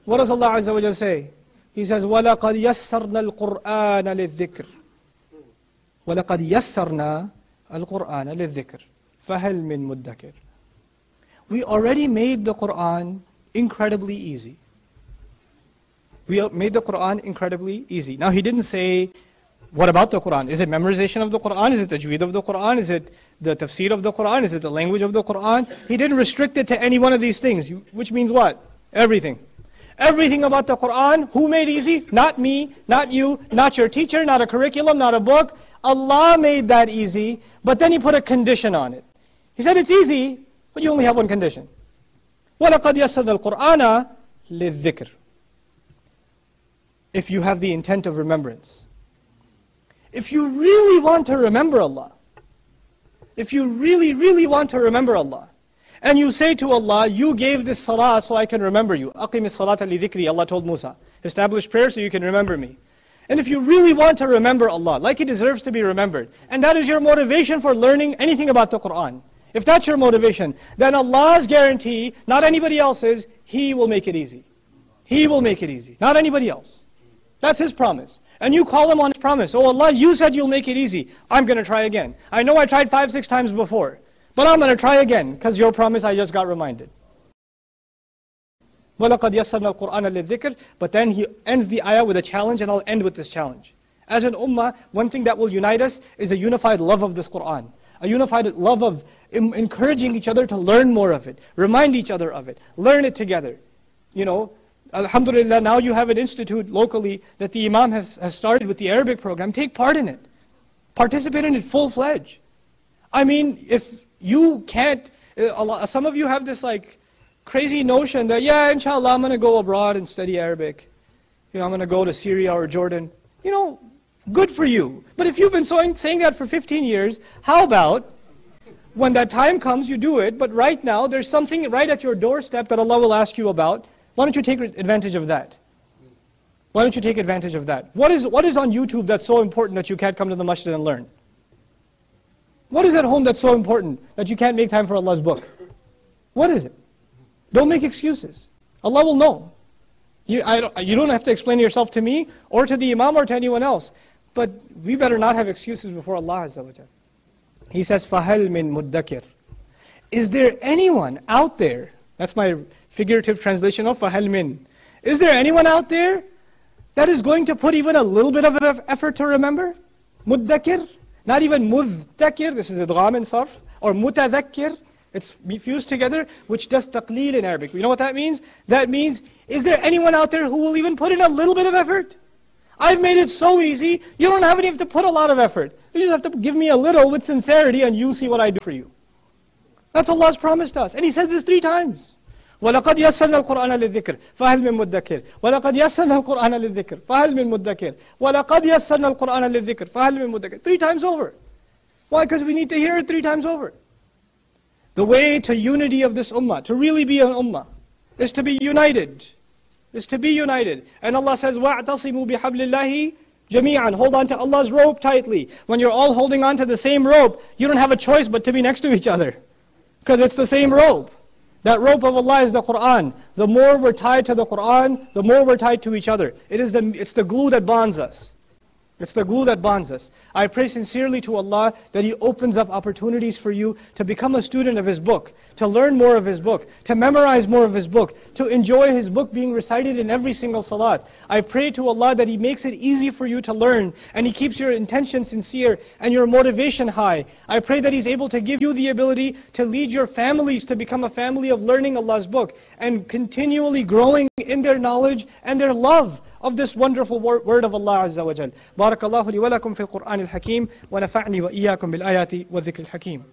What does Allah Azza wa Jal say? He says, وَلَقَدْ يَسَّرْنَا الْقُرْآنَ لِلذِّكْرِ وَلَقَدْ يَسَّرْنَا الْقُرْآنَ لِلذِّكْرِ فَهَلْ مِن مُدَّكِرٍ. We already made the Qur'an incredibly easy. We made the Qur'an incredibly easy. Now he didn't say, what about the Qur'an? Is it memorization of the Qur'an? Is it the tajweed of the Qur'an? Is it the tafsir of the Qur'an? Is it the language of the Qur'an? He didn't restrict it to any one of these things, which means what? Everything. Everything about the Qur'an, who made easy? Not me, not you, not your teacher, not a curriculum, not a book. Allah made that easy, but then He put a condition on it. He said it's easy, but you only have one condition. وَلَقَدْ يَسَّرْنَا الْقُرْآنَ لِلذِّكْرِ. If you have the intent of remembrance. If you really want to remember Allah, if you really want to remember Allah, and you say to Allah, you gave this salah so I can remember you. أَقِمِ الصَّلَاةَ لِذِكْرِ, Allah told Musa. Establish prayer so you can remember me. And if you really want to remember Allah, like He deserves to be remembered, and that is your motivation for learning anything about the Qur'an, if that's your motivation, then Allah's guarantee, not anybody else's, He will make it easy. He will make it easy, not anybody else. That's His promise. And you call Him on His promise. Oh Allah, you said you'll make it easy. I'm going to try again. I know I tried 5-6 times before, but I'm going to try again, because your promise I just got reminded. وَلَقَدْ يَسَّرْنَا الْقُرْآنَ لِلذِّكْرِ. But then he ends the ayah with a challenge, and I'll end with this challenge. As an ummah, one thing that will unite us is a unified love of this Qur'an. A unified love of encouraging each other to learn more of it, remind each other of it, learn it together. You know, alhamdulillah, now you have an institute locally that the Imam has started with the Arabic program. Take part in it. Participate in it full-fledged. I mean, if you can't, some of you have this like crazy notion that, yeah, inshallah, I'm going to go abroad and study Arabic. You know, I'm going to go to Syria or Jordan. You know, good for you. But if you've been saying that for 15 years, how about when that time comes, you do it, but right now, there's something right at your doorstep that Allah will ask you about. Why don't you take advantage of that? Why don't you take advantage of that? What is on YouTube that's so important that you can't come to the masjid and learn? What is at home that's so important that you can't make time for Allah's book? What is it? Don't make excuses. Allah will know. You don't have to explain yourself to me, or to the Imam, or to anyone else. But we better not have excuses before Allah Azza wa Jal. He says, فَهَلْ مِن مُدَّكِرٍ. Is there anyone out there, that's my figurative translation of فَهَلْ مِن. Is there anyone out there that is going to put even a little bit of effort to remember? Muddakir, not even muddakir, this is idgham and sarf, or mutadhakkir, it's fused together, which does taqleel in Arabic. You know what that means? That means, is there anyone out there who will even put in a little bit of effort? I've made it so easy, you don't even have to put a lot of effort. You just have to give me a little with sincerity and you see what I do for you. That's Allah's promised us. And He says this 3 times. وَلَقَدْ يَسَّرْنَا الْقُرْآنَ لِلذِّكْرِ فَهَلْ مِن مُدَّكِرٍ وَلَقَدْ يَسَّرْنَا الْقُرْآنَ لِلذِّكْرِ فَهَلْ مِن مُدَّكِرٍ وَلَقَدْ يَسَّرْنَا الْقُرْآنَ لِلذِّكْرِ فَهَلْ مِن مُدَّكِرٍ 3 times over. Why? Because we need to hear it 3 times over. The way to unity of this ummah, to really be an ummah, is to be united. Is to be united. And Allah says, وَاعْتَصِمُوا بِحَبْلِ اللَّهِ جَمِيعًا. Hold on to Allah's rope tightly. When you're all holding on to the same rope, you don't have a choice but to be next to each other. Because it's the same rope. That rope of Allah is the Qur'an. The more we're tied to the Qur'an, the more we're tied to each other. It's the glue that bonds us. It's the glue that bonds us. I pray sincerely to Allah that He opens up opportunities for you to become a student of His book, to learn more of His book, to memorize more of His book, to enjoy His book being recited in every single salat. I pray to Allah that He makes it easy for you to learn, and He keeps your intention sincere and your motivation high. I pray that He's able to give you the ability to lead your families to become a family of learning Allah's book and continually growing in their knowledge and their love of this wonderful word of Allah Azza wa Jal. Barakallahu li wa lakum fil Qur'an al-Hakim wa nafa'ni wa iyyakum bil ayati wa dhikr al-Hakim.